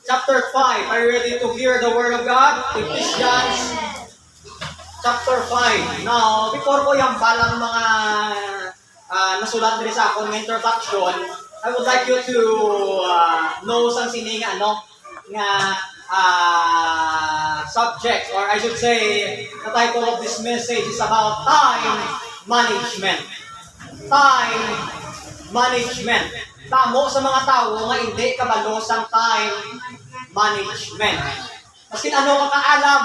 chapter 5. Are you ready to hear the Word of God? Ephesians chapter 5. Now, before ko yung balang mga nasulat din sa akong introduction, I would like you to know sa sininga, nga subject, or I should say, the title of this message is about time management. Time management. Tamo sa mga tao nga hindi kabalo sang time management. Maski ano ka kaalam,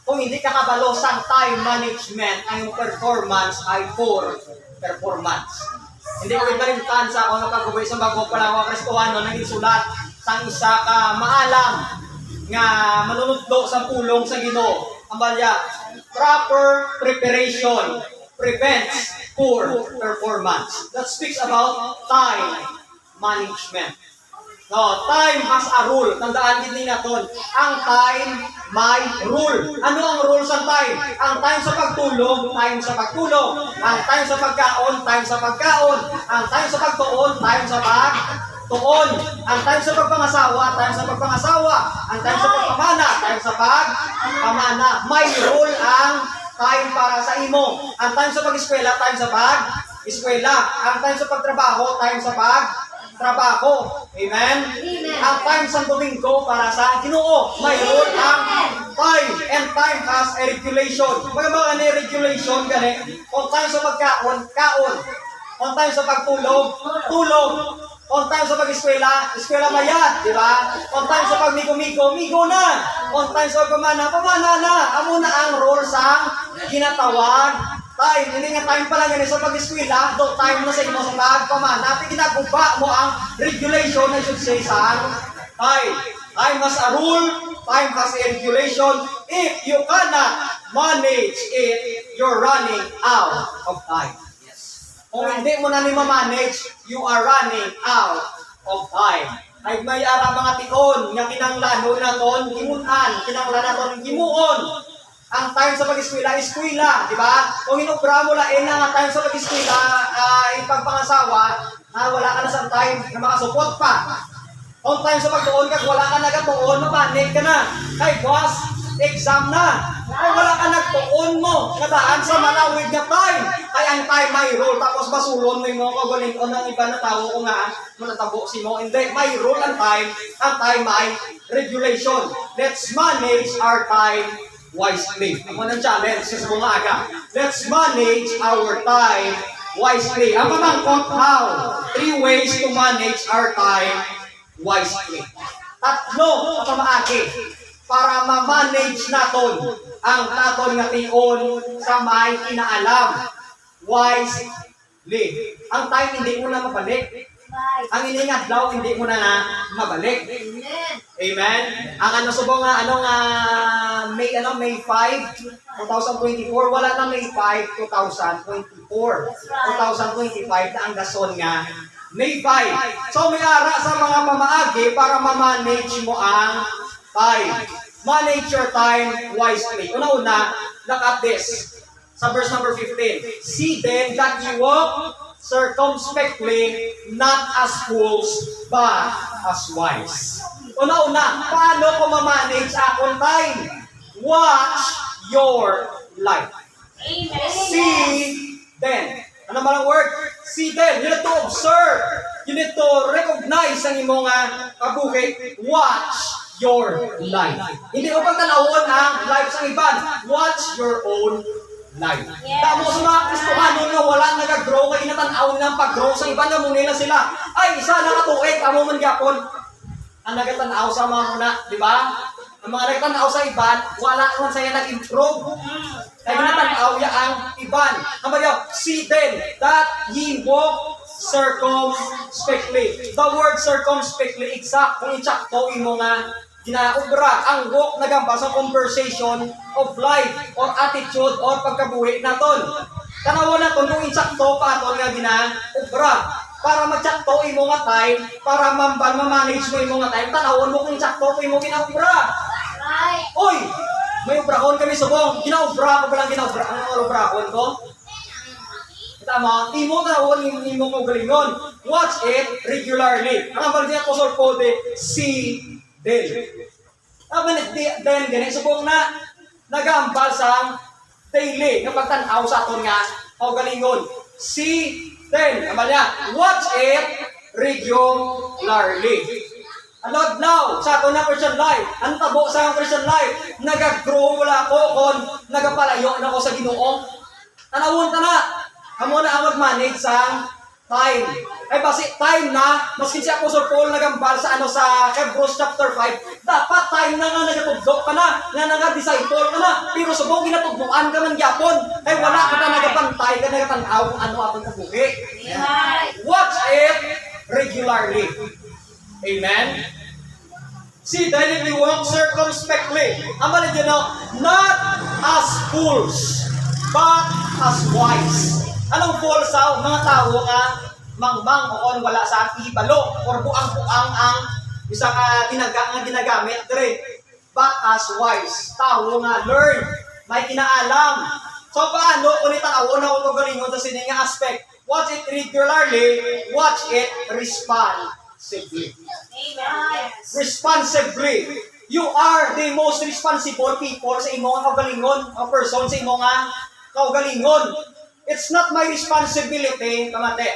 kung hindi ka kabalo sang time management, ang performance ay poor performance. Hindi ko ibalimtan sa ako napag-ubay sa bago pala ako Kristohano nang insulat sang isa ka maalam nga manunudlo sa pulong sa Ginoo. Ambalya, proper preparation prevents poor performance. That speaks about time management. No, time has a rule. Tandaan din natin, ang time may rule. Ano ang rule sa time? Ang time sa pagtulog, time sa pagtulog. Ang time sa pagkaon, time sa pagkaon. Ang time sa pagtuon, time sa pagtuon. Ang time sa pagpangasawa, time sa pagpangasawa. Ang time sa pagpamana, time sa pagpamana. May rule ang time para sa imo. Ang time sa pag-eskwela, time sa pag-eskwela. Ang time sa pagtrabaho, time sa pagtrabaho. Amen? Amen. Ang time sa domingo para sa Ginoo. May rule ang time. And time has a regulation. Mga regulation gani. On time sa pagkaon, kaon. On time sa pagtulog, tulog. On time sa pag-eskwela, eskwela mayat, di ba? On time sa pagmigo-migo, migo na. On time sa pagpamana, pamana na. Amo na ang rule sa ginatawag time. Hindi nga time pala ganun sa pag-eskwela, do time na sa imo sa pagpamana. Tapi ginagawa mo ang regulation, I should say, sa time. Time has a rule, time has a regulation. If you cannot manage it, you're running out of time. Kung hindi mo na ni ma-manage, you are running out of time. Ay may ara mga tion, nga kinanglan naton, gimutan, kinanglan naton, gimuon. Ang time sa pag-eskwela, eskwela, di ba? Kung inubra mo lain na nga time sa pag-eskwela, ipagpangasawa, wala ka na sa time na makasupot pa. Kung time sa pagtuon ka, wala ka nagatuon, mapanig ka na. Ay, boss, exam na. Kung wala ka nagtuon mo, kadaan sa malawig na time, ay ang time may rule, tapos masulon mo yung mga kagaling o ng iba na tao ko nga, manatabo si mo. Hindi, may rule ang time may regulation. Let's manage our time wisely. Ako ng challenge sa mga aga. Let's manage our time wisely. Ang pamangkot, how? 3 ways to manage our time wisely. Tatlo sa pamaagi para ma-manage naton ang naton nga tion sa may inaalam wisely. Ang time hindi mo na mabalik. Ang iningat daw hindi mo na mabalik. Amen. Ang subong nga May 5, 2024 wala na May 5, 2024. 2025 na ang gason nga May 5. So may ara sa mga pamaagi para ma-manage mo ang time. Manage your time wisely. Una-una, look at this. Sa verse number 15. See then that you walk circumspectly, not as fools, but as wise. Una-una, paano ko ma-manage akong time? Watch your life. Amen. See then. Ano ba ang word? See then. You need to observe. You need to recognize ang imong kabuhi. Watch your life. Hindi mo pagtanawon ang life sa iban. Watch your own life. Tamo sa mga Kristohano nga wala nag-grow, kaya inatanaw ng pag-grow sa iban na muna sila. Ay, isa nakatuig, amo man gyapon. Ang nagatanaw sa mga muna, di ba? Ang mga nagatanaw sa iban, wala man saya nag-improve. Kaya ginatanaw ya ang iban. Ang bagay, see then that ye walk circumspectly. The word circumspectly, exact, kung itsakto imo nga ginaubra ang walk na gamba sa conversation of life or attitude or pagkabuhi naton. Tanawa naton kung insakto pa aton nga ginaubra para magsakto imo nga time, para ma-manage mo imo nga time. Tanawon mo kung insakto imo ginaubra. Oy, may ubrahon kami subong. Ginaubra ko pa lang ginaubra. Ano ubrahon ko? Tama, imo tanawon imo ko galingon. Watch it regularly. Ang abang niya Apostol Paul, see Del. Then, ganit, subong na, nagambal sa daily, nga pagtanaw sa aton nga, kaugalingon. Si, then, kamal niya, watch it regularly. Ano now, sa aton na Christian life, ang tabo sa Christian life, nag-grow wala ko kung nagapalayo na ko sa Ginoo. Tanawon ta na, amo na ang mag-manage sa time. Ay basi time na, maski si Apostle Paul nagambal sa sa Hebrews chapter 5, dapat time na nga nagatugdok ka na, nga naga-disciple ka na, pero subong ginatugduan ka man gyapon, ay wala ka na nagapantay ka, nagatanaw kung ano atong kabuhi. Watch it regularly. Amen? See, then we walk circumspectly. Ama na dyan, not as fools, but as wise. Anong fools sa mga tao nga mangmang o wala sa ihibalo or buang-buang ang isang ginagamit dire. But as wise, tao nga learn, may kinaalam. So paano kung itanaw na kung galingon sa sining aspect? Watch it regularly, watch it responsibly. Amen. Responsibly. You are the most responsible people sa imong kaugalingon, o person sa imong kaugalingon. It's not my responsibility, kamate,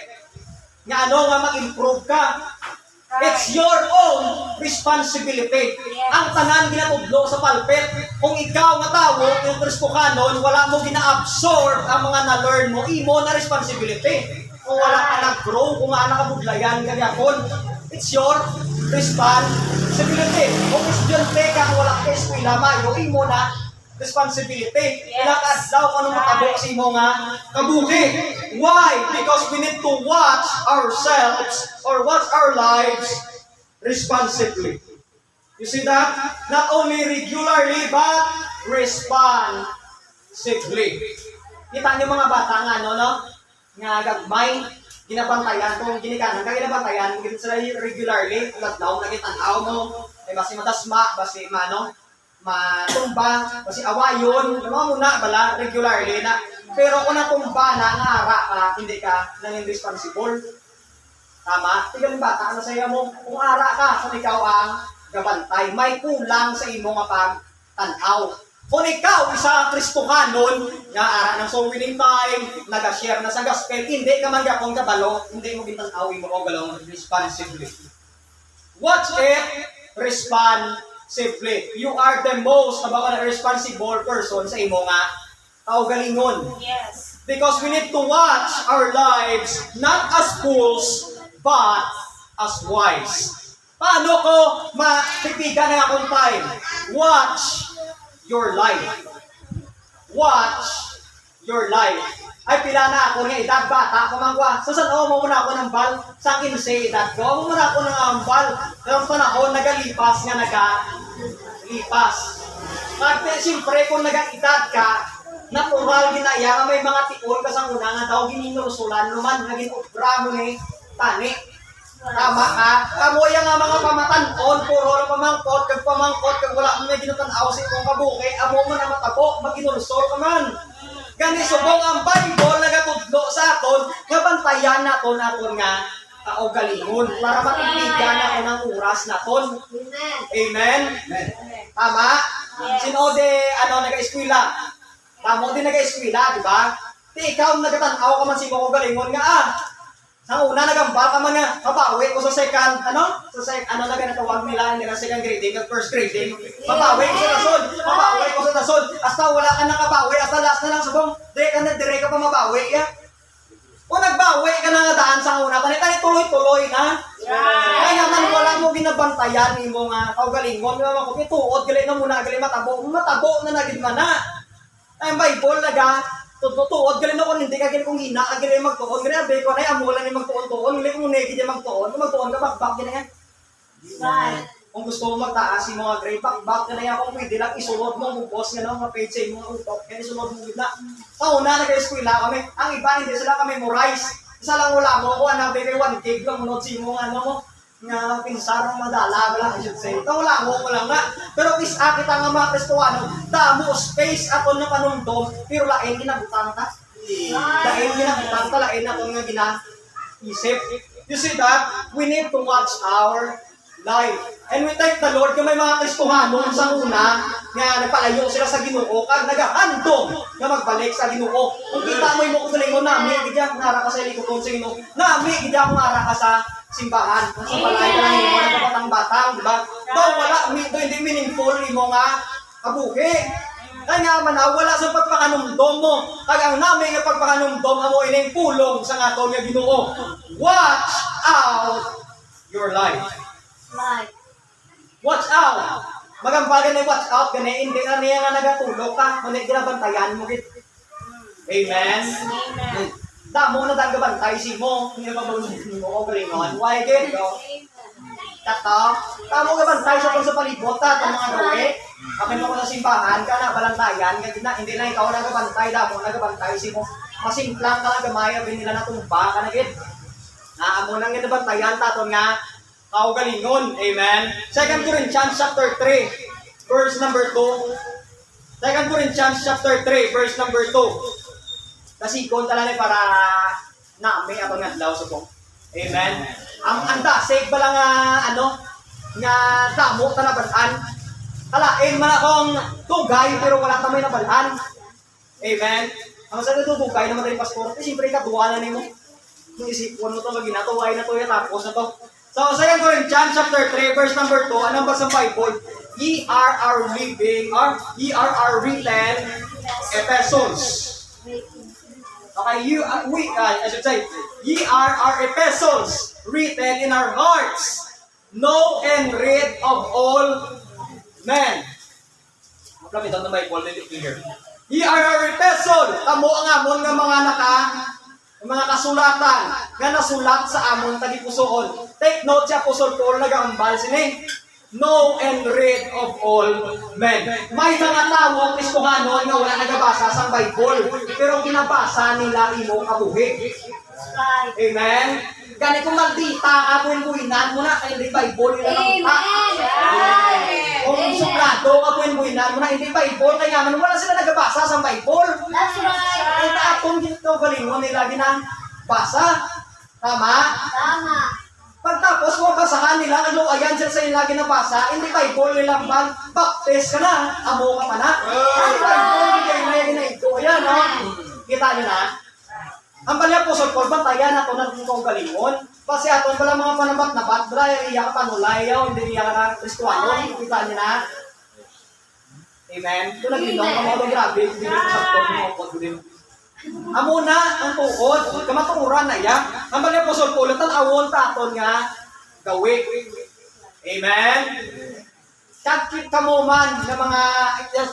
nga ano nga mag-improve ka. It's your own responsibility. Ang tanan ginatudlo sa palpit. Kung ikaw nga tawo, yung Kristokanon, wala mo gina-absorb ang mga na-learn mo, imo na responsibility. Kung wala ka nag-grow, kung nga nakabudlayan, kagakon, it's your responsibility. Kung estudyante ka, wala ka eskwela, mayo, imo na responsibility. Ilakad daw kung ano makabok sa imo nga kabuhi. Why? Because we need to watch ourselves or watch our lives responsibly. You see that? Not only regularly, but responsibly. Kita niyo mga bata nga, no? Nga gagmay, ginabantayan, kung ginikanan ka, ginabantayan, ginabantayan sila regularly, lockdown, nakitanaw mo, ay basi matasma, basi matumba, kasi awayon, ano muna bala, regularly na. Pero kung natumba na, ngara ka, hindi ka nanging responsible. Tama? Tigang bata, ano sa'yo mo? Kung ara ka, kung ikaw ang gabantay, may kulang sa imo nga pag-tanaw. Kung ikaw, isa Kristokanon, nga ara ng soul winning time, nag-share na sa gospel, hindi ka man gapong kabalo, hindi mo gintanaw, mo ko galong responsibly. Watch it, responsibly. You are the most responsible person sa imo nga kaugalingon. Yes. Because we need to watch our lives not as fools, but as wise. Paano ko matipigan ng akong time? Watch your life. Watch your life. Ay, pila na ako nga edad, bata ko mangwa. So, saan mo muna ako ng bal? Sa 15 edad ko, mo muna ako ng ambal. Pero panahon, nagalipas nga nagalipas. Pag, siyempre, kung nag-edad ka, natural ginaya nga may mga tiol ka sa una nga daw gininurusulan naman, naging obra mo ni tani. Tama ka? Kamuya nga mga pamatanon, puro na pamangkot, kag wala mo may ginutanaw sa ikong kabuki, amo mo na matabo, maginurusol ka man. Gani subong ang Bible nagatudlo sa aton, nga bantayan naton nga kaugalingon para matipigan ako ng oras naton. Amen? Tama? Sino de nag-eskwela? Tamo din nag-eskwela, di ba? Di ikaw nagatanaw ka man sa imong kaugalingon nga sa una nagambal ka man nga, pabawi ko sa second, na ganatawag nila second grading, first grading, pabawi ko sa tasod, hasta wala ka nakabawi, hasta last na lang subong, dire ka pa mabawi, ya. Kung nagbawi ka na nga daan sa una, kanita tuloy-tuloy na. Kaya man wala mo ginabantayan ni mo nga kaugalingon, kung ituod, gali na muna, gali matabo na nagid man na. Ay, Bible tutuod, galing ako, hindi ka galing kong hina, galing magtuon, galing abe ko, ay amulan yung magtuon-tuon, galing kong negi yung magtuon, kung magtuon ka, back-back yun yan. Kung gusto mo magtaas yung mga grade, back-back na yan, kung pwede lang, isunod mo, bubos nga lang, mga page sa mga utok, kaya isunod mo gitna. Sa una, nag-eskwela kami, ang iba, hindi sila kami memorize. Isa lang wala mo, kung ano, baby, 1 gig lang, munod si mo, nga pinsarang madala, wala, I should say. Ito, wala lang na. Pero isa kita nga mga Kristoano, damo, space ato na panundom, pero lain ginabutang ta. Lain ginabutang ta, lain ato nga ginaisip. You see that? We need to watch our life. And we thank the Lord kung may mga Kristohanon sa una nga nagpalayo sila sa Ginoo kag nagahandom nga magbalik sa Ginoo. Kung kita mo imo kung galingon nami, gid ako ngara ka sa likoton sa Ginoo. Nami gid ako ngara ka sa simbahan. Sa balay ka lang imo nagpatang-batang, di ba? Daw wala hindi meaningful imo nga kabuhi. Kaya man wala sa pagpakanumdom mo. Kag ang nami nga pagpakanumdom amo ining pulong sa aton nga Ginoo. Watch out your life. Watch out. Magambagan na watch out gani hindi na niya nga nagatulog ka kundi ginabantayan mo gid. Amen. Amen. Damo na dagabantay si mo, hindi ba mo o galingon. Why gid go? Tato, tamo gabantay sa palibot ta mga gawe. Amin mo na simbahan ka na balantayan gid na hindi lang ikaw nagabantay damo nagabantay si mo. Masimplang ka lang gamay abin nila natumba ka na gid. Amo nang ginabantayan taton nga kaugalingon. Amen. 2 Corinthians chapter 3, verse number 2. 2 Corinthians chapter 3, verse number 2. Kasi kon talaga para nami ato nga adlaw sa kong. Amen. Ang dasig ba lang nga damo tanaban-an. Kalain man akong tugay pero wala ta may nabalaan. Amen. Ang sa tugay naman dali pastor, siyempre katuwa na nimo. Kung isipon mo to maginatuway na to ya tapos na to. So, 2 Corinthians chapter 3, verse number 2, anong basa sa Bible? Ye are our written epistles. Okay, I should say, ye are our epistles, written in our hearts, know and read of all men. Makapit ang Bible, let it clear. Ye are our epistle, kamo ang amon nga mga kasulatan nga nasulat sa amon tagipusoon. Take note siya Apostol Paul nagahambal sini. Know and read of all men. May mga tao Kristohanon nga wala nagabasa sa Bible, pero ginabasa nila imo kabuhi. Amen. Gani kung maldita apon buhinan mo na kay hindi Bible nila nang ta. Kung suplado apon buhinan mo na hindi Bible kaya man wala sila nagabasa sa Bible. That's right. Ita atong ginto galingon nila ginabasa. Tama? Tama. Pagtapos mo basahan nila ano ayan sila sa nila ginabasa, hindi Bible nila ban baptist ka na, amo ka pa na. Bible kay na ito ayan no. Kita niyo na. Ang balya po sa Paul, bantayan ato na itong galingon. Kasi ato pala mga panabat-nabat, dahil iya ka panulayaw, hindi iya ka na Kristoano. Kita niyo na. Amen. Ito naglinong ka mga grabe, hindi ko sa Paul mo ako din. Amo na ang tuod, kamaturan na iya. Ang balya po sa Paul, tan-awon taton nga gawi. Amen. Kakit ka mo man ng mga,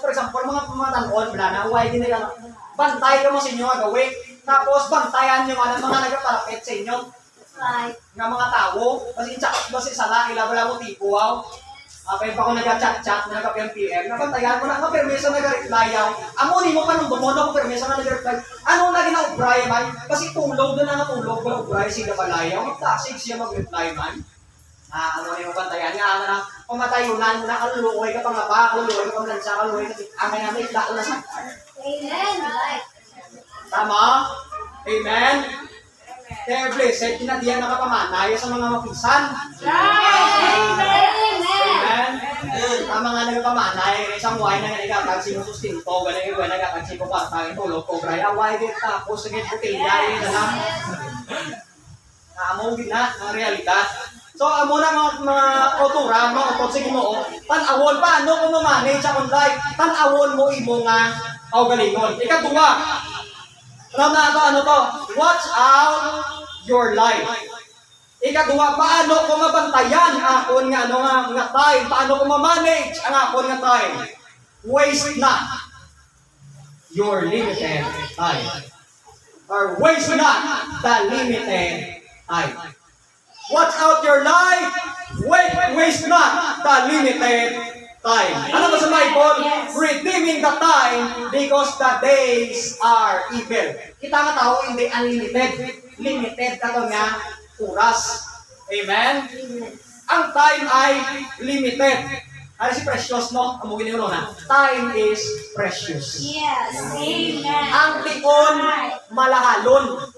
for example, mga pamatanon, wala na, huwag din nila. Bantay ka mo sa inyo nga gawi. Tapos bantayan nyo man ang mga nagapalapit sa inyo. Right. Nga mga tao. Basi sala, ilabala mo tipo, wow. Kaya pa ako nag-chat-chat, nag-PM. Nabantayan mo na, permiso nag-replyaw. Amunin mo pa nung bumono ako, permiso na nag-reply. Ano na gina-upray man? Kasi tulog doon na natulog, wala upray siya balayaw. Mag-tasig siya mag-reply man. Amunin mo bantayan nga, na pamatayunan mo na, kaluluoy ka pa nga ba, kaluluoy ka pa nga siya, kaluluoy ka pa nga may ikla na sa. Amen. Right. Tama? Amen? Kaya blessed, kinadiyan na kapamanay sa mga mapisan. Amen? Tama nga nagpamanay, isang way na nagkakag sinusustinto, galing yung nagkakag sinupatang, tulog ko, kaya away din tapos, sige, putilya, yun na lang. Amo din na, ang realidad. So, amo na mga otura, mga otot, sige mo, tan-awon, paano kung mamanage akong life? Tan-awon mo imo nga, galingon. Ikaduwa, ano to? Watch out your life. Ikaduwa, paano ko mabantayan akon nga time? Paano ko ma-manage ang akon nga time? Waste not your limited time. Or waste not the limited time. Watch out your life. Waste not the limited time. Ano ba sa Bible? Redeeming the time because the days are evil. Kita nga tao hindi unlimited. Limited ka to nga oras. Amen? Ang time ay limited. Ano si precious, no? Ang mugin yun na. Time is precious. Yes. Amen. Ang tiyon malahalon.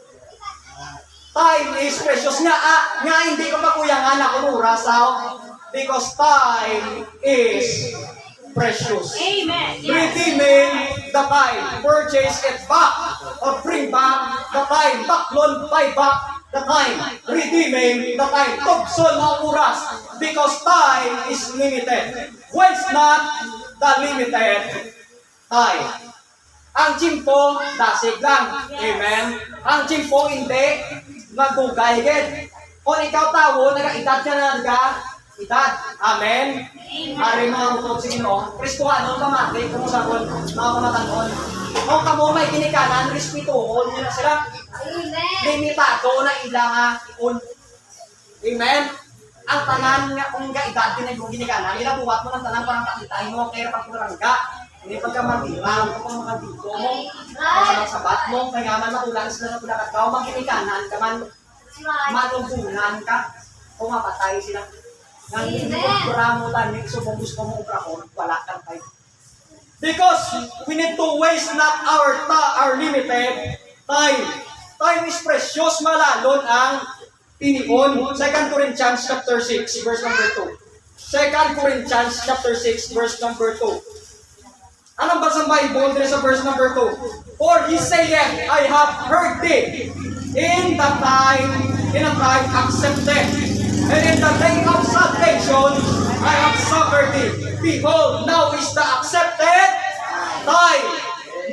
Time is precious. Nga hindi ko makuyangan ako oras. because time is precious. Amen. Redeeming the time, purchase it back, or bring back the time, baklon, buy back the time, redeeming the time, tugson ang oras, because time is limited. Waste not the limited time. Ang chimpo, dasig lang. Amen? Ang chimpo, hindi magdugay gid. Kung ikaw tawo, nag-edad ka na edad. Amen? Ari mga bukod sa Ginoo, Kristohanon pamati, kung sabon, mga pamatanon. Kung kamo may ginikanan, respetuhon nyo na sila. Amen. Limitado na ilang un. Amen? Ang tanan nga kung edad din ang ginikanan, ilabuhat mo ng tanan parang pakitay mo, kaya pagkurangga. Hindi pagka matilang, kung mga dito mo, mga sabat mo, kaya man matulang sila na pulakat ka, o ginikanan ka man, matungkunan ka, o mapatay sila. Nang ibura mo tanik, so kung gusto mo uprakon, wala kang tayo. Because we need to waste not our limited time. Time is precious, malalon ang tinion. 2 Corinthians chapter 6, verse number 2. 2 Corinthians chapter 6, verse number 2. Anong basang Bible din sa verse number 2? For he saith, I have heard thee in a time accepted. And in the day of salvation, I have suffered thee. Behold, now is the accepted time.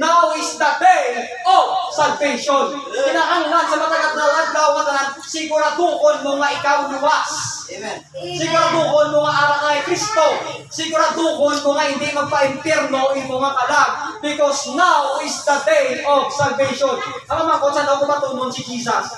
Now is the day of salvation. Kinahanglan sa matagat na adlaw nga tanan, siguraduhon mo nga ikaw luwas. Amen. Siguraduhon mo nga ara kay Kristo. Siguraduhon mo nga hindi magpa-impierno imo nga kalag. Because now is the day of salvation. Ang mga kotsa daw kumatunon si Jesus.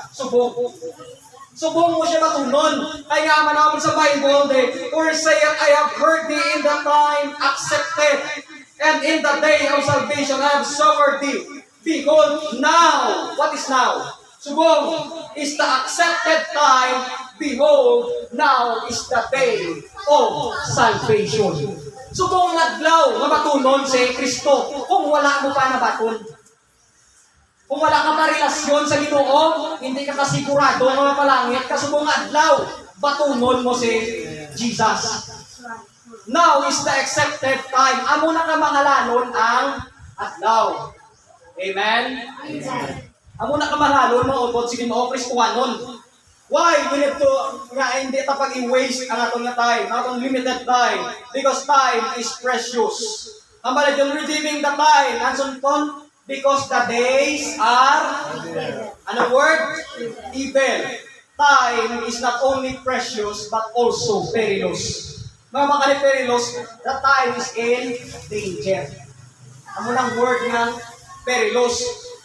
Subong mo siya matunon. Kaya nga manawag sa Bible, for saith, I have heard thee in the time accepted, and in the day of salvation I have suffered thee. Behold, now, what is now? Subong is the accepted time. Behold, now is the day of salvation. Subong naglaw nga matunon si Kristo kung wala mo pa nabaton. Kung wala ka pa relasyon sa Ginoo, hindi ka kasigurado nga mapalangit, kasubong adlaw, batunon mo si Jesus. Now is the accepted time. Amo na ka mangalalon ang adlaw. Amen? Amo na ka mangalalon mo upod si Ginoo Kristohanon. Why? We need to, nga hindi tapag i-waste ang atong nga time, atong limited time, because time is precious. Ang bala yung redeeming the time, anson ton, because the days are, ano word? Evil. Time is not only precious, but also perilous. Mga makali perilous, the time is in danger. Amo ng word nga perilous.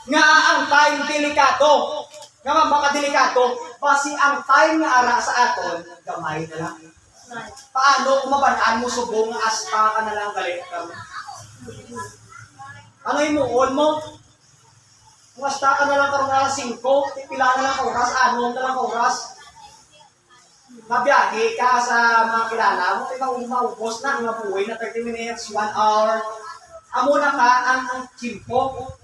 Nga ang time delikado. Nga makadelikado, basi ang time nga ara sa aton, gamay na lang. Paano kung mabanaan mo subong asta ka na lang galit ka? Ano imuon mo? Kung asta ka na lang karong alas 5, pila na lang oras, ano na lang oras. Mabiyahe ka sa mga kilala mo, ikaw maubos na, mga buhay na 30 minutes, 1 hour. Amo na ka ang chimpo.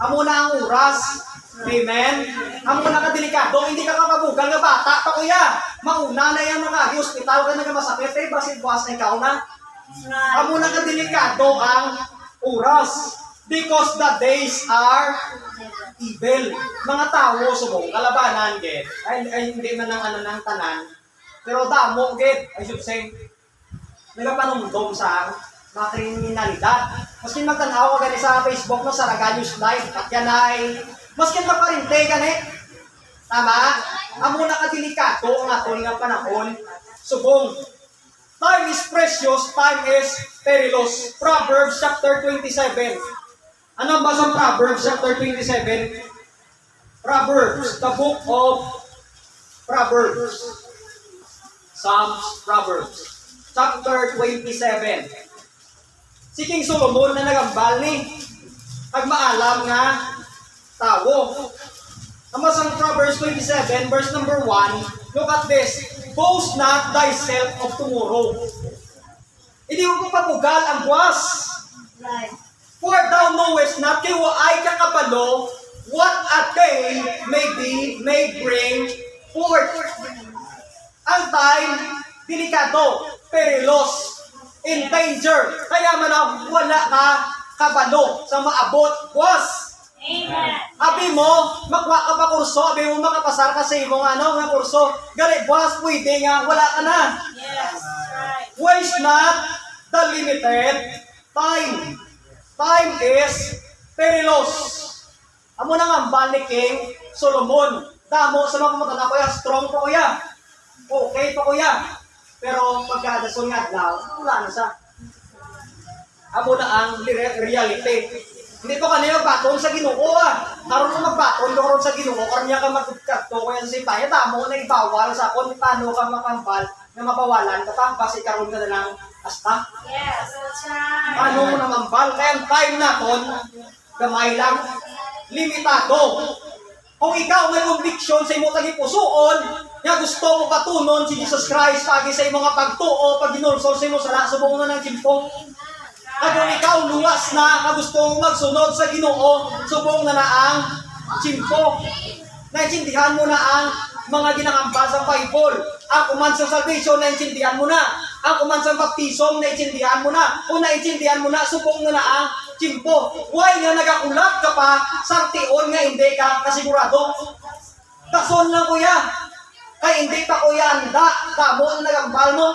Amo na ang oras. Amen? Amo na ka delikado, hindi ka kakabugang nga bata pa kuya. Mauna na yan mga hospital ka na masakit, basit buwas na ikaw na. Amo na ka delikado ang oras. Because the days are evil. Mga tao, subong, kalabanan, get. Ay hindi man ng ng tanan. Pero damo, get, I should say, nagapanumdom sa mga kriminalidad. Maski magtanaw ka gani sa Facebook no, sa Raganyos Live, at yan ay, maski magparinte gani, tama? Amo na kadelikado ang atong nga panahon. Subong, time is precious, time is perilous. Proverbs chapter 27. Ano ba sa Proverbs chapter 27? Proverbs, the book of Proverbs. Psalms, Proverbs. Chapter 27. Si King Solomon na nagambal ni pag maalam nga tao. Ang sa Proverbs 27, verse number 1, look at this. Boast not thyself of tomorrow. Hindi mo papugal ang buwas. For thou knowest not, kaya ay kakabalo, what a day may bring forth. Ang time, delikado, perilous, in danger. Kaya man wala ka kabalo sa maabot, was. Amen. Abi mo, magwa ka pa kurso, abi mo makapasar kasi mo nga kurso. Gali, boss, pwede nga, wala ka na. Yes. Right. Waste not the limited time. Time is perilous. Amo na nga ang bal ni King Solomon. Damo sa mga kumata na kuya, strong pa kuya. Okay pa kuya. Pero pagkadason nga daw, wala na sa. Amo na ang reality. Hindi pa kanina magbaton sa Ginoo Karon mo magbaton karon sa Ginoo, karon niya ka magkadto kaya sa sipaya damo na ibawal sa kon paano ka makambal na mabawalan ka pa base karon ka na lang asta. Yes. That's right. Paano mo na mambal? Kaya ang time naton gamay lang limitado. Kung ikaw may conviction sa imong tagipusoon, nga gusto mo patunon si Jesus Christ pagi sa imong nga pagtuo, pag ginulsol sa imong sala, subong na ng timpong. Kung ikaw luwas na, nga gusto mong magsunod sa Ginoo, subong na ang timpo. Naintindihan mo na ang mga ginangamba sa Bible. Ang command sa salvation, naintindihan mo na. Ang command sa baptism, naintindihan mo na. Kung naintindihan mo na, subong na ang timpo. Why nga nagakulat ka pa sa tion nga hindi ka kasigurado? Dason lang kuya. Kaya hindi pa kuya anda. Damo na nagambal mo.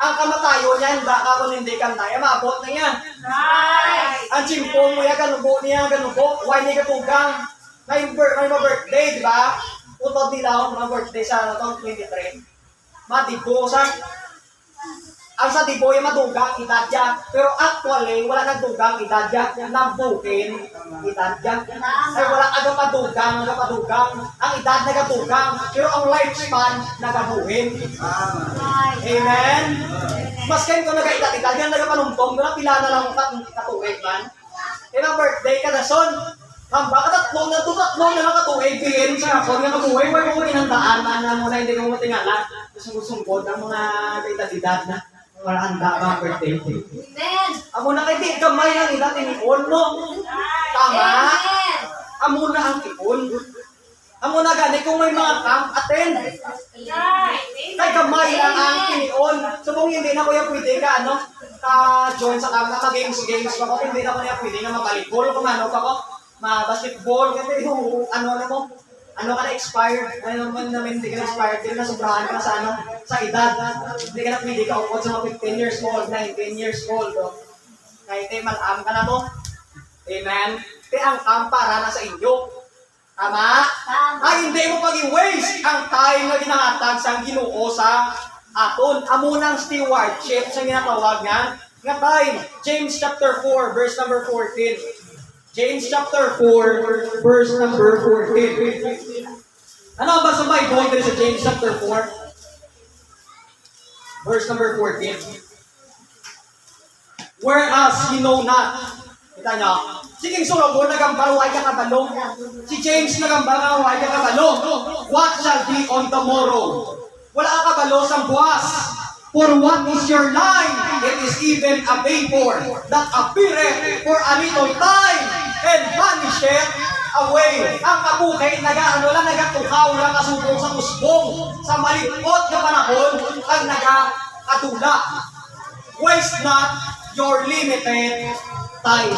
Ang kamatayo niya, handa ka kung hindi ka tayo. Mabot na yan. Right. Ang timpo mo yan, ganubo niya, ganubo. Why hindi ka tugang? May birthday, di ba? Utod nila mga birthday sa 23. Madibo sa ang sa dibo yung madugang idadya. Pero actually, wala nagdugang idadya. Nambukin idadya. Ay wala agad padugang. Ang edad nagatugang. Pero ang lifespan nagabuhin. Right. Amen? Mas kayo kung nag-edad, yan nagapanumpong. Doon pila na lang katuwig man. Kaya birthday ka na son. Hamba ka tatlong na lang katuwig. Bihin sa kapon nga kabuhay. Huwag mo inandaan. Ano mo na hindi mo matingala. Sungkod ang mga edad na. Wala handa ka birthday. Amen. Amo na kay di gamay ang ila tinipon mo. Tama? Amen. Amo na ang tipon. Amo na gani kung may mga camp attend. Right. Kay gamay lang ang tinion. So kung hindi na kuya pwede ka join sa camp na games pa ko, hindi na kuya pwede nga mabalikbol kung ano pa ko. Ma-basketball kasi yung ano ka na expired, ano naman namin hindi ka na expired, hindi na sobrahan ka na sa edad. Hindi ka na pwede ka upod sa mga 15 years old, 19 years old. Kahit malam ka na to. Amen? Kaya ang camp para na sa inyo. Tama? Tama. Ay, hindi mo pag-i-waste ang time na ginatag sa Ginoo sa aton. Amo ng stewardship sa ginatawag nga time. James chapter 4, verse number 14. James chapter 4, verse number 14. Ano ba sa Bible dito sa James chapter 4? Verse number 14. Whereas you know not. Kita niyo. Si King Solomon nagambal, huwag ka kabalo. Si James nagambal, huwag ka kabalo. What shall be on the morrow? Wala ka kabalo sa buwas. For what is your life? It is even a vapor that appeareth for a little time and vanisheth away. Ang kabukay, nagatukaw lang kasubong sa musbong. Sa malipot na panahon, ang nagakatula. Waste not your limited time.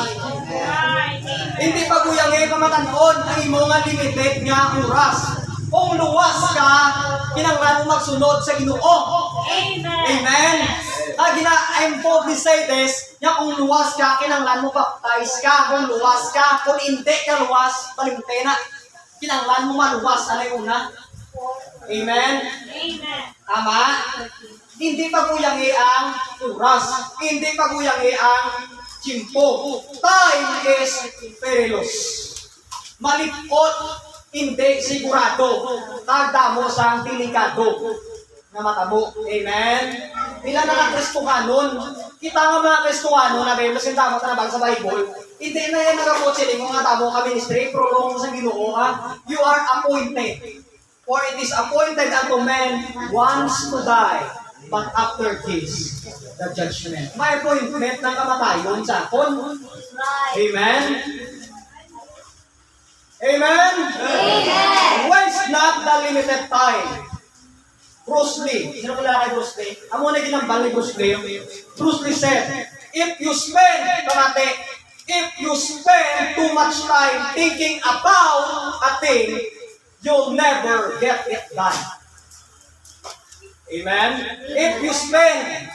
Hindi pa kuyang pamatanon ang imo nga limited nga oras. Kung luwas ka, kinanglan mo magsunod sa Ginoo. Amen. Amen. I'm boldly say this, nga kung luwas ka, kinanglan mo baptize ka. Kung luwas ka, kung hindi ka luwas, palimte na. Kinanglan mo maluwas, alay una. Amen. Amen. Tama? Hindi pa kuyangi ang oras. Hindi pa kuyangi ang timpo. Time is perilous. Malipot, hindi sigurado. Tagdamo sa delikado na matabo. Amen? Bila na ng Kristohanon, kita nga mga Kristohanon na kayo, kasi tama ka na sa Bible, hindi na yan nagapot sila yung mga tamo ka ministry, prolong sa Ginoo ha. You are appointed. For it is appointed unto men once to die, but after this, the judgment. May appointment ng kamatayon sa aton. Right. Amen? Amen? Amen. Waste not the limited time. Bruce Lee. Sino kilala kay Bruce Lee? Amo na ginambal ni Bruce Lee. Bruce Lee said, if you spend too much time thinking about a thing, you'll never get it done. Amen? If you spend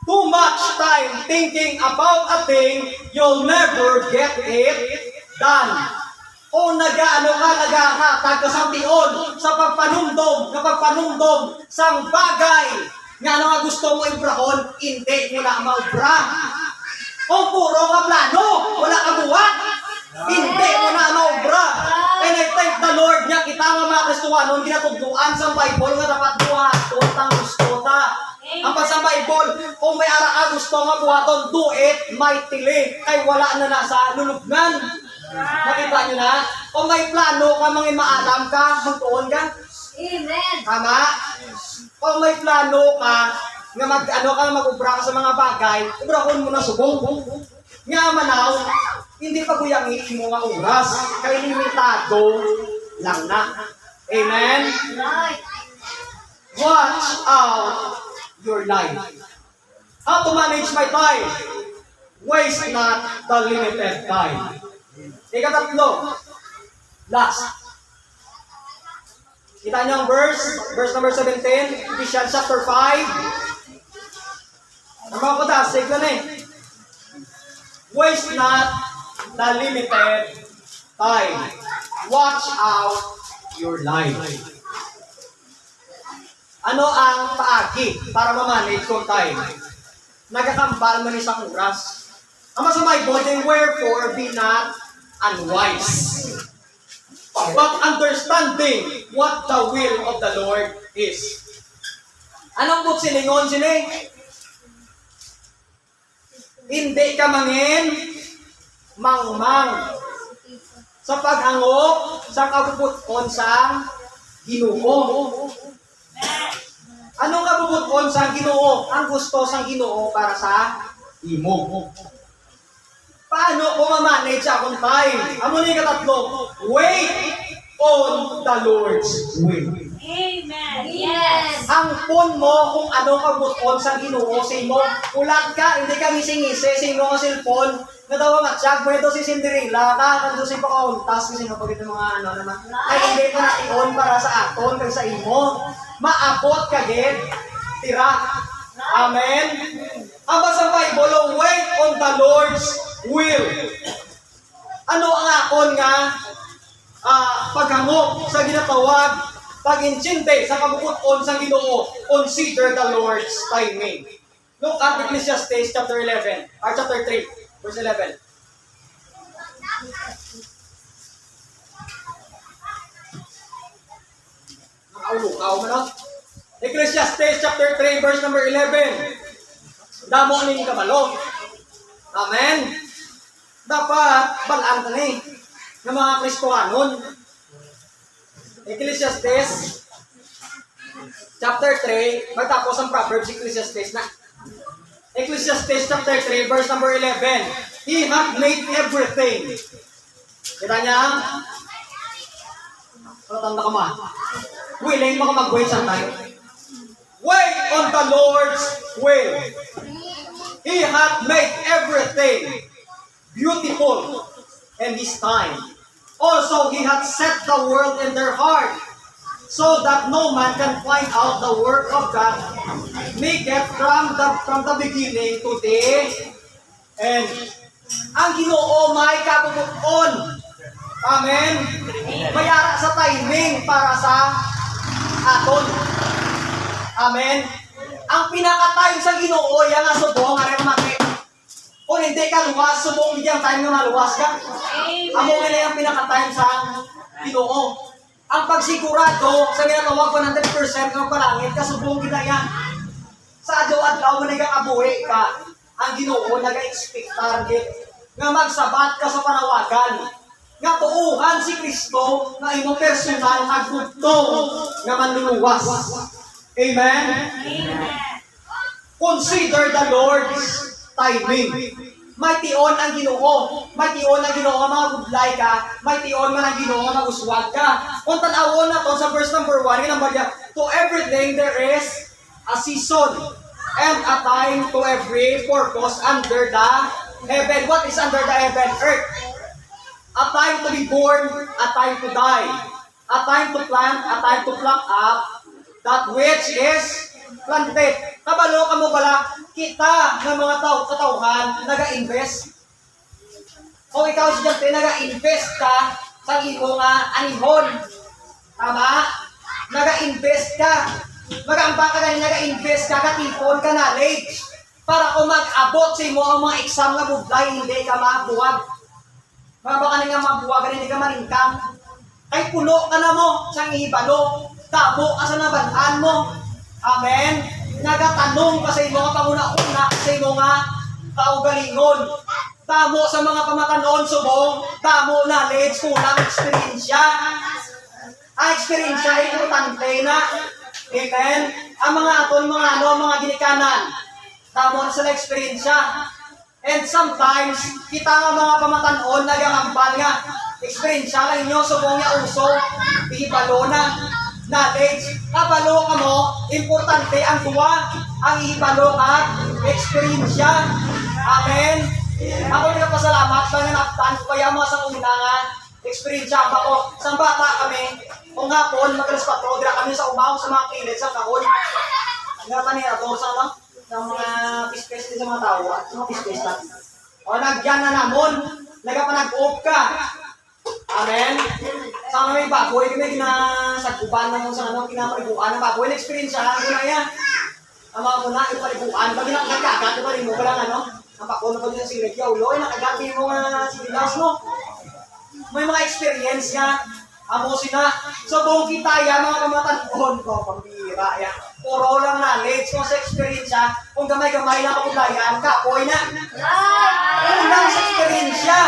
too much time thinking about a thing, you'll never get it done. O naghahatag ka sa tiyon, sa pagpanumdom sa bagay nga ano nga gusto mo ibrahon, hindi mo na maubra. O puro nga plano, wala ka buwan, hindi mo na maubra. And I thank the Lord niya kita nga mga Kristuhanon, ginatugduan sa Bible nga dapat buhaton ang gusto ta. Ang sa Bible, kung may ara gusto nga buhaton, do it mightily, kay wala na nasa lulubngan. Nakita nyo na? Kung may plano ka, mga maalam ka, magtuon ka. Amen. Tama? Kung may plano ka, nga mag-ubra ka sa mga bagay, ubrahon mo na subong. Nga manaw, hindi pa kuyangi mo nga oras, kay limitado lang na. Amen? Right. Watch out your life. How to manage my time? Waste not the limited time. Ikatatlo, last. Kita niyo ang verse number 17, Ephesians chapter 5. Ang mga kutasig na Waste not the limited time. Watch out your life. Ano ang paagi para ma-manage yung time? Nagakambal man isang oras. Ang masamay po, then wherefore be not unwise, but understanding what the will of the Lord is. Anong but silingon sini? Hindi ka mangin mangmang sa paghangop sa kabubuton sa Ginoo. Anong kabubuton sa Ginoo? Ang gusto sa Ginoo para sa imo. Paano ko ma-manage akong time? Amo ni katatlo, wait on the Lord's will. Amen. Yes. Ang pun mo kung anong kabuton sa Ginoo sa imo. Ulat ka, hindi ka ngisi-ngisi sa imo nga cellphone. Nadawa nga tiyag mo ito si Cinderella ka, kanto si pakauntas kasi mapagit ng mga ano naman. Ay hindi pa na-on para sa aton kag sa imo. Maabot ka gid. Tira. Amen. Ang sa Bible, wait on the Lord's will. Ano ang akon nga paghangop sa ginatawag, pag-inchinte sa kabubuton sa Ginoo, consider the Lord's timing. Look at Ecclesiastes chapter 11, or chapter 3, verse 11. Nakaulo-kaw mo na. Ecclesiastes chapter 3, verse number 11. Damo ning kabalo. Amen. Dapat balaan ka ni ng mga Kristohanon. Ecclesiastes chapter 3, magtapos ang Proverbs, Ecclesiastes na. Ecclesiastes chapter 3, verse number 11. He hath made everything. Kita niya? Tanda ka ma. Willing mo ka mag-wait sa tayo. Wait on the Lord's will. He hath made everything beautiful in His time. Also, He hath set the world in their heart, so that no man can find out the work of God, make it from the beginning to the end. Ang Ginoo may kabubuton. Amen. May ara sa timing para sa aton. Amen. Ang pinaka-time sa Ginoo yan nga subong nga mati. Kung hindi ka luwas, subong bigyan time nga maluwas ka. Amo nga na yung pinaka-time sa Ginoo. Ang pagsigurado sa ginatawag 100% ng palangit, kasubong kita yan. Sa adlaw mo nagkakabuhi ka, ang Ginoo nag-expect target nga magsabat ka sa panawagan. Nga tuuhan si Kristo na imo personal nga gudto nga manluluwas. Amen? Amen. Consider the Lord's timing. may tion ang Ginoo. May tion ang Ginoo nga mga budlay ka, may tion man ang Ginoo nga maguswag ka. Kung tan-awon na to sa verse number 1, ginambal niya, to everything there is a season and a time to every purpose under the heaven. What is under the heaven? Earth. A time to be born, a time to die. A time to plant, a time to pluck up that which is planted. Kabalo ka mo pala, kita ng mga katauhan, naga-invest. O ikaw estudyante, naga-invest ka sa imo nga anihon. Tama? Naga-invest ka. Mag-aambang ka ganyan, naga-invest ka, katipon ka knowledge. Para kung mag-abot sa imo ang mga exam nga budlay, hindi ka mabuwag. Baka nga mabuwag, hindi ka maningkang. Ay puno ka na mo sa ibalo. Tabo ka sa nabanaan mo. Amen? Nagatanong ka sa imo nga panguna-una, sa imo nga kaugalingon. Tamo sa mga pamatanon, subong, tamo knowledge, kulang eksperyensya. Ang eksperyensya ay importante na. Amen? Ang mga aton, mga ginikanan, tamo na sila eksperyensya. And sometimes, kita nga mga pamatanon, nagangambal nga, eksperyensya lang inyo, subong nga uso, ihibalo na, knowledge. Kabalo ka mo, importante ang tuwa, ang ihibalo at eksperyensya. Amen? Ako nagpasalamat, nanganaptan ko kaya mga sa una nga, eksperyensya ako. Sa bata kami, kung hapon, magalas patro, dira kami sa umaw, sa mga kilid, sa kahon. Ang nga panira, to sa ano? Sa mga pispes din sa mga tao, sa mga pispes lang. O nagyan na namon, nagapanag-off ka. Amen? Sa may baboy, kami ginasagkuban na mo sa ano, kinapaliguan ng baboy. Na-experience siya, ano na yan? Ang mga muna, yung paliguan. Pag nakagat, yung palimo ka lang, ano? Ang pakulo pa din sa silig, yaulo, nakagat mo nga siligas, no? May mga experience nga, amo sina. So, buong kita yan, mga pamatanon ko, pambira yan. Puro lang knowledge, kung sa experience siya, kung gamay-gamay lang kapuglayan, kapoy na. Kulang sa experience siya.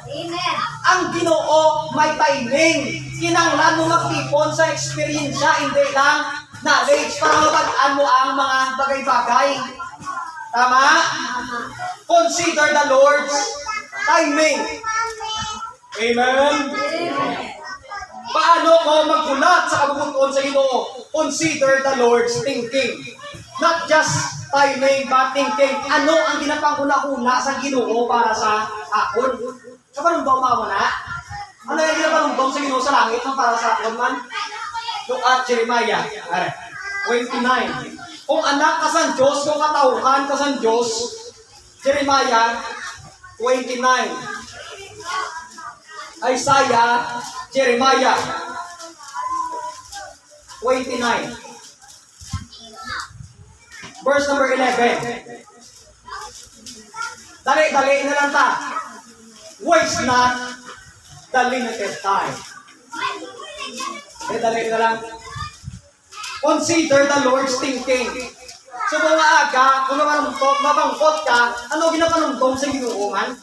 Amen. Ang Ginoo may timing. Kinanglan mo magtipon sa eksperyensya, hindi lang knowledge para mabagaan mo ang mga bagay-bagay. Tama? Consider the Lord's timing. Amen? Paano ko magkulat sa kabubuton sa Ginoo? Consider the Lord's thinking. Not just timing, but thinking. Ano ang ginapanguna-una sa Ginoo para sa akon? Sa panundong mo na? Ano yung ginapanundong sa Ginoo sa langit ng para sa akon man? Look at Jeremiah 29. Kung anak ka sa Diyos, kung katauhan ka sa Diyos, Jeremiah 29. Isaiah, Jeremiah 29. Verse number 11. Dali na lang ta. Waste not the limited time. Dali na lang. Consider the Lord's thinking. So kung maaga, kung mabangkot ka, ano ginapanungtong sa Ginoo man?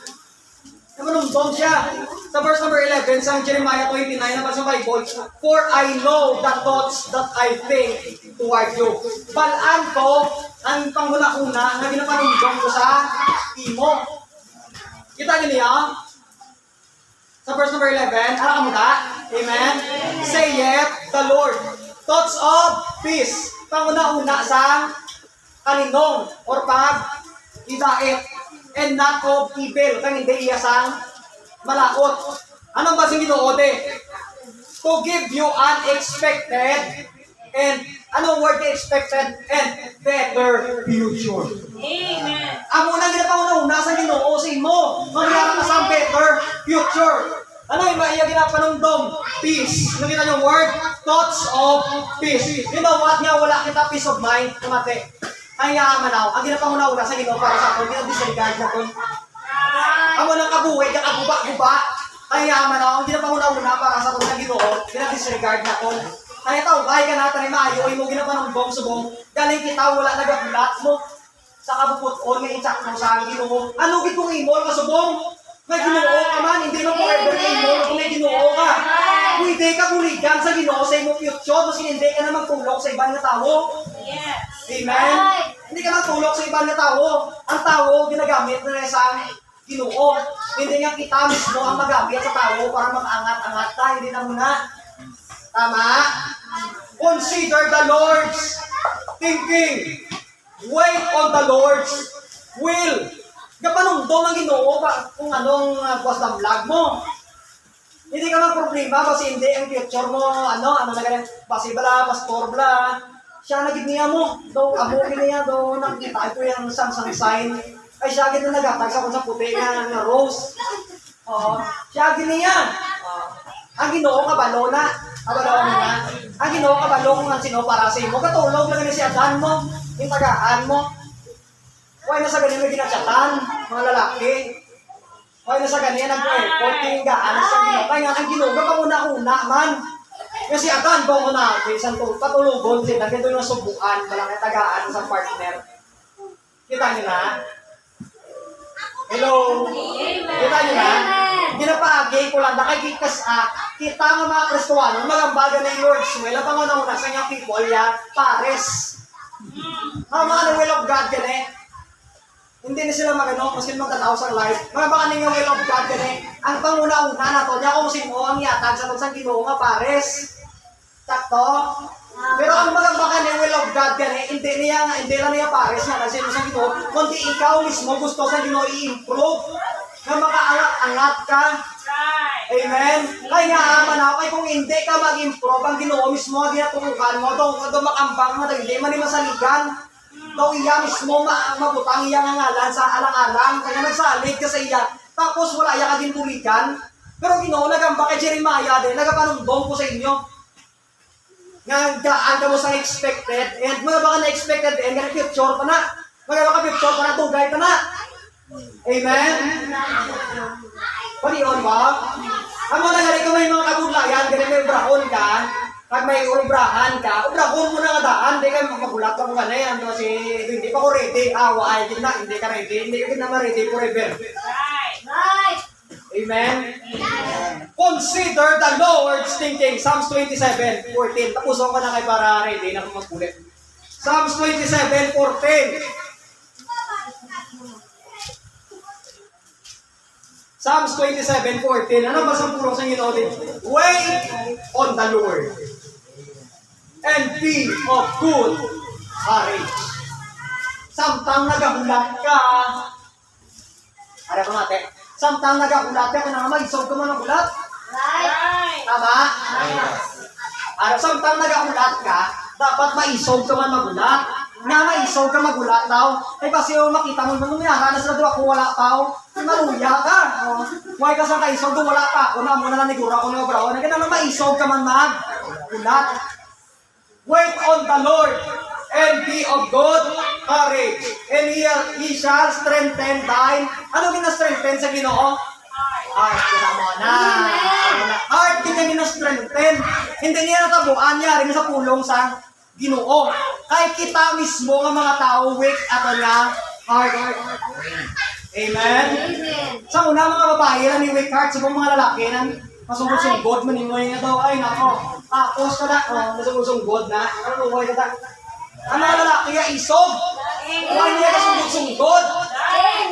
Namanungtong siya. Sa verse number 11, sa Jeremiah 29, naman sa Bible, for I know the thoughts that I think toward you. Balaan ko ang panguna-una na ginapanungtong ko sa imo. Kita niyo niya? Sa verse number 11, ara ka mo ta? Amen? Saith the Lord, thoughts of peace. Panguna-una sa kaninong or pag-ibait. And not of evil. Kang hindi iyasang malakot. Anong ba sa Ginoo de? To give you unexpected and anong word expected and better future. Amen. Amo na ginapangunauna sa Ginoo sa imo. Mangyara ka sa better future. Ano yung iya ginapanungdom? Peace. Ano kita yung word? Thoughts of peace. You know what? Nga wala kita peace of mind. Kumate. Ang yaamanaw. Ang ginapangunauna sa Ginoo para sa akin. Ginadisregard na to. Amo ng kabuhay. Kaguba-guba. Ang yaamanaw. Ang ginapangunauna para sa akin ng Ginoo. Ginadisregard na to. Kaya tao, kaya ka natin ay maayo. Ay mo ginapanungdom subong. Galing kita wala nagagulat mo. Sa kabuputon nga itsak mo sa Ginoo. Ano git kong imol ka subong? May Ginoo ka man, hindi mo forever na imol kung may Ginoo ka. Kung hindi ka buligan sa Ginoo sa imong future, mas hindi ka na magtulog sa ibang na tao. Yes. Amen? Hindi ka magtulog sa ibang na tao. Ang tao, ginagamit gamit na sa Ginoo. Hindi nga kita mismo ang magamit sa tao para mag-angat-angat ta. Hindi na muna. Tama? Consider the Lord's thinking. Wait on the Lord's will. Kapanungdong ang Ginoo kung anong basta vlog mo. Hindi ka mang problema kasi hindi ang future mo, ano na ganyan, basi bala, pastor bala, siya naging niya mo, daw amo niya daw nakita ito yung samsang sign, ay siya agad na nagatag sa kung sa puti nga rose. Siya agad niya. Ang Ginoo kabalo na, ang Ginoo kabalo kung ang sino para sa imo, katulog lang ni si Adan mo, yung tagaan mo. Huwag na sa ganyan may ginatsatan, mga lalaki. Huwag na sa ganyan, nag-effort, tinggaan sa Ginoo. Kaya nga, ang Ginoo, kapag-una-una man. Kasi akan ko na, isang patulugon, sila, ganito yung subukan, walang tagaan sa partner. Kita niyo na? Hello? Kita niyo na? Ginapaagay ko lang, nakikikas kita nga mga Kristuano, magambaga na yung Lord's will, ang pangunang-una sa inyong people, pares. Ang mga will of God, hindi na sila magano kasi magkatao sa life. Mga baka ninyo will of God ang panguna-una na to, niya kung sino ang yatag sa tunsang Ginoo nga pares. Sakto? Pero ang mga baka ni will of God hindi lang niya pares nga kasi sa Ginoo, kundi ikaw mismo gusto sa Ginoo i-improve na makaangat-angat ka. Amen? Kaya nga, manapay kung hindi ka mag-improve, ang Ginoo mismo ang ginaturukan mo, doon makambang mo, hindi man ni masaligan. Daw iya mismo mabutang iya nga ngalan sa alang-alang, kaya nagsalig ka sa iya. Tapos wala iya ka din pulikan. Pero Ginoo nagamba kay Jeremiah din, nagapanungdong ko sa inyo. Nga daan ka mo sa expected, and mga baka na-expected din, nga future pa na. Mga baka future pa na, tugay pa na. Amen? Pati yun ba? Ang mga nangyari ko may mga kabudlayan, ganun may brahon ka, pag may ubrahan ka, ubrahon mo na nga daan, hindi ka magulat ka kung ano yan, kasi hindi pa ko ready, why, hindi ka ready, hindi ka naman ready forever. Right. Amen? Consider the Lord's thinking, Psalms 27:14. Tapuson ko na kayo para ready na kung magkulit. Psalms 27:14. Psalms 27:14. Ano ba sa pulong sa Ginoo din? Wait on the Lord and be of good courage. Samtang nagahulat ka, ko natin, samtang nagahulat ka, kanang mag-isog ka man ang hulat? Right. Tama? Samtang nagahulat ka, dapat maisog ka man magulat. Nga maisog ka magulat daw. Kasi yung makita mo, nung minahanas na doon ako wala tao, maluya ka. Huwag ka sa kaisog, doon wala ka. Una mo na lang nigura ko ng obrawan. Kaya naman maisog ka man magulat. Wait on the Lord and be of good courage. And He shall strengthen thine. Ano gina-strengthen sa Ginoo? Heart. Kita mo na. Heart din yung gina-strengthen. Hindi niya natabuan niya rin sa pulong sa Ginoo. Kahit kita mismo ng mga tao weak at nga heart. Amen? Sa una mga babae lang ni weak heart, sa mga lalaki nang masungod-sunggod, manimoy nga daw, ay nako, tapos ka na, masungod-sunggod na, ano buhay ka na? Ang mga lalaki nga isog, huwag niya kasungod-sunggod.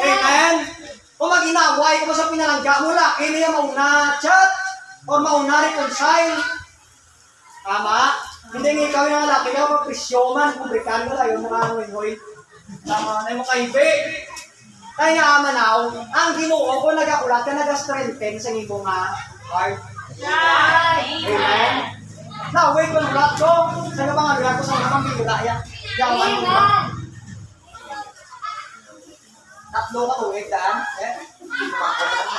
Amen? Kung mag-inaway ka mo sa pinalangga mo, laki niya mauna chat, o mauna reconcile. Tama? Hindi nga ikaw yung lalaki ka, presyoman, kubrikan mo tayo, mga ngoy-ngoy. Tama na yung makaibi. Kaya nga manaw, ang Ginoo ko nagakulat ka, nag-strengthen sa iyong heart. Amen? Now, wait on ulat ko. Sa nga mga ulat ko sa mga pagkakaya. Yawan mo ba? Tatlo ka tuwid, daan.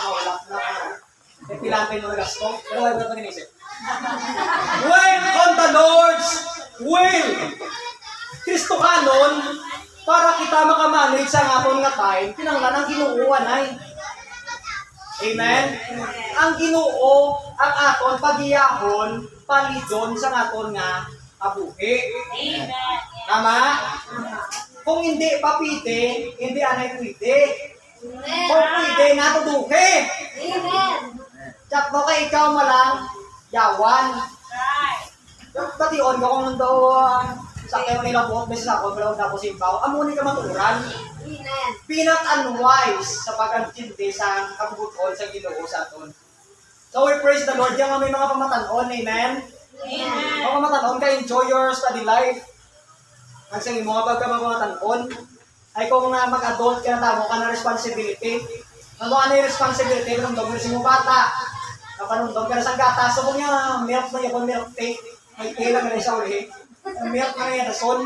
Ulat na. Pilapin mo na gasto. Pero wala ko ninisip. Wait on the Lord's will. Kristo kanon, para kita makamanage sa aton nga time, kinanglan ang Ginoo ay. Amen? Ang Ginoo, ang aton pagiyahon, palidon sa aton nga kabuhi. Amen. Tama? Kung hindi papite, hindi anay pwede. Kung pwede, natuduki. Amen. Tsak mo kay ikaw malang, yawan. Right. Pati on ka kung daw sa kayo nila buhok, may sakot, wala tapos impaw, amo ni ka maturan. Amen. Pinat unwise sa pag-antindi sa kabubuton sa Ginoo sa aton. So we praise the Lord. Yung may mga pamatanon, amen? Amen. Mga pamatanon ka, enjoy your study life. Ang sige mo, kapag ka pamatanon, ay kung mag-adult ka na tamo ka na responsibility. Ano yung responsibility? Panundog mo si mo bata. Kapanundog ka na sa gata. So kung yung milk na yung milk take, may kailang na isa ulit. Ang milk na yung rason.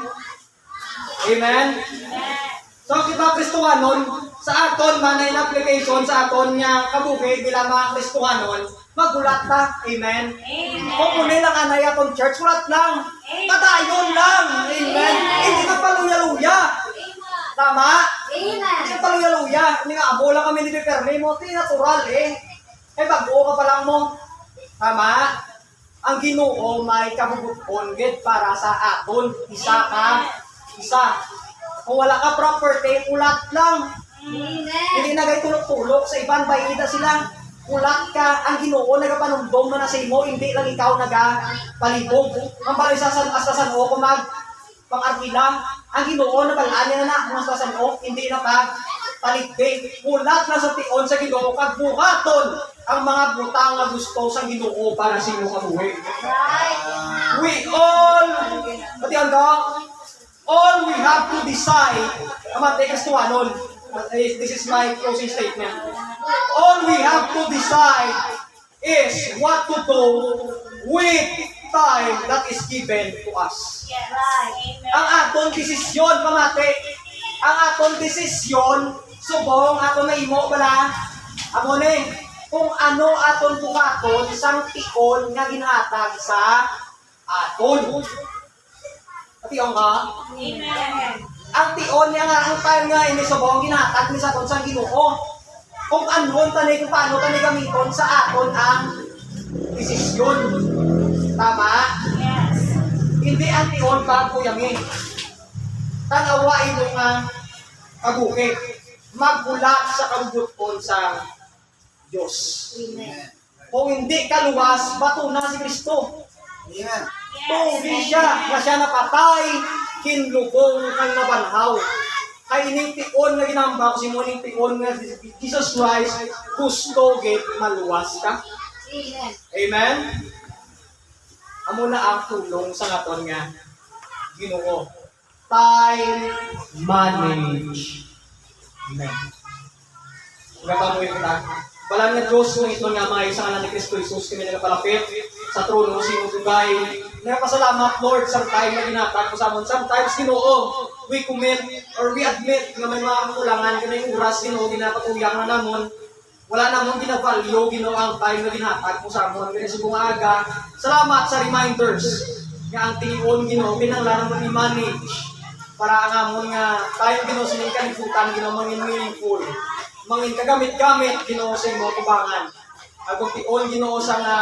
Amen? So, kita Kristohanon, sa aton man na application sa aton nga kabukid bilang mga Kristohanon, magulat ta. Amen? Amen. Kung kunay lang anay atong church, gulat lang. Padayon lang. Amen? Hindi ka paluya-luya. Tama? Hindi Amen. ka paluya-luya. Hindi nga, abo lang kami ni Perni mo. Ito natural eh. Eh, bago ka pa lang mo. Tama? Ang Ginoo may kabubuton gid para sa aton. Isa. Kung wala ka property, ulat lang. Amen. Hindi na kayo tulok-tulok sa ibang bayida sila. Ulat ka, ang Ginoo nagapanumdom na sa imo, hindi lang ikaw nagapalibog. Ang balisasan astasan o kung pang-arpila, ang Ginoo na balaan niya na ang astasan o, hindi na paligdig. Ulat na sa tion sa Ginoo, kagbuhaton ang mga butang nga gusto sa Ginoo para sa imo kabuhi. Right. We all we have to decide, Amate Kristohanon, this is my closing statement. All we have to decide is what to do with time that is given to us. Yes. Right. Ang aton desisyon, pamate, ang aton desisyon, subong aton na imo bala, amo ni, kung ano aton bukaton, isang tion nga ginhatag sa aton. Pati ang ka, Amen. ang tion niya nga, ang time nga ini subong ginhatag ni sa aton sa Ginoo. Kung anon tanay, kung paano tanay gamiton sa aton ang desisyon. Tama? Yes. Hindi ang tion bago yamin. Tanawain mo nga kabukit. Magbulat sa kabubuton sa Diyos. Amen. Kung hindi ka luwas, bato na si Kristo. Amen. Kung hindi siya, na siya napatay, kinlubong kang nabanhaw. Kay ining tion nga ginamba ko si muning tion nga Jesus Christ, gusto git maluwas ka. Amen. Amen? Amo na ang tulong sa ngaton nga Ginoo. Time manage. Amen. Gaba mo yung kita. Balang nga Diyos mo ito nga mga isang anak ni Kristo Jesus kami nagapalapit sa trono si Mugugay. Nagpasalamat Lord sa time na ginatag ko sa amon. Sometimes Ginoo, we commit or we admit nga may mga kakulangan ka na yung oras Ginoo ginapatuyang na namon. Wala namon ginavalyo Ginoo ang time na ginatag ko sa amon. Kaya sa bungaga, salamat sa reminders nga ang tingin Ginoo kinanglan mo i-manage para ang amon nga tayo Ginoo sa mga kalibutan Ginoo mangin meaningful. Mangin kagamit-gamit Ginoo sa imo tubangan. Agong tion Ginoo sa nga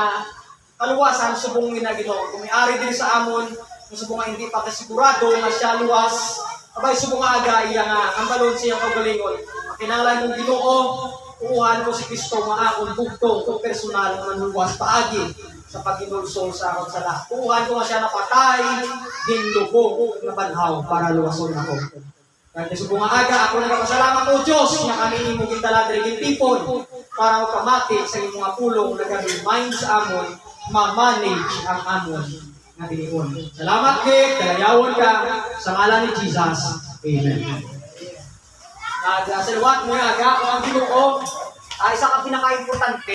kaluwasan subong nga Ginoo. Kung may-ari din sa amon, kung subong nga hindi pa kasigurado nga siya luwas, abay subong nga aga iya nga ang balon siyang kaugalingon. Kinahanglan mong Ginoo, uuhan ko si Kristo nga akong bugtong kung personal nga luwas paagi sa paghinulsol sa akong sala. Uuhan ko nga siya napatay, ginlubog na banhaw para luwason ako. Kaya subong nga aga, ako nagpasalamat o Diyos na kami imong gitaladre gintipon para magpamati sa imong mga pulong na remind sa amon, ma-manage ang amon na tinigon. Salamat kay, kalayawon ka sa ngalan ni Jesus. Amen. Sa liwat mo yung aga, ang Ginoo, isa ka pinaka-importante.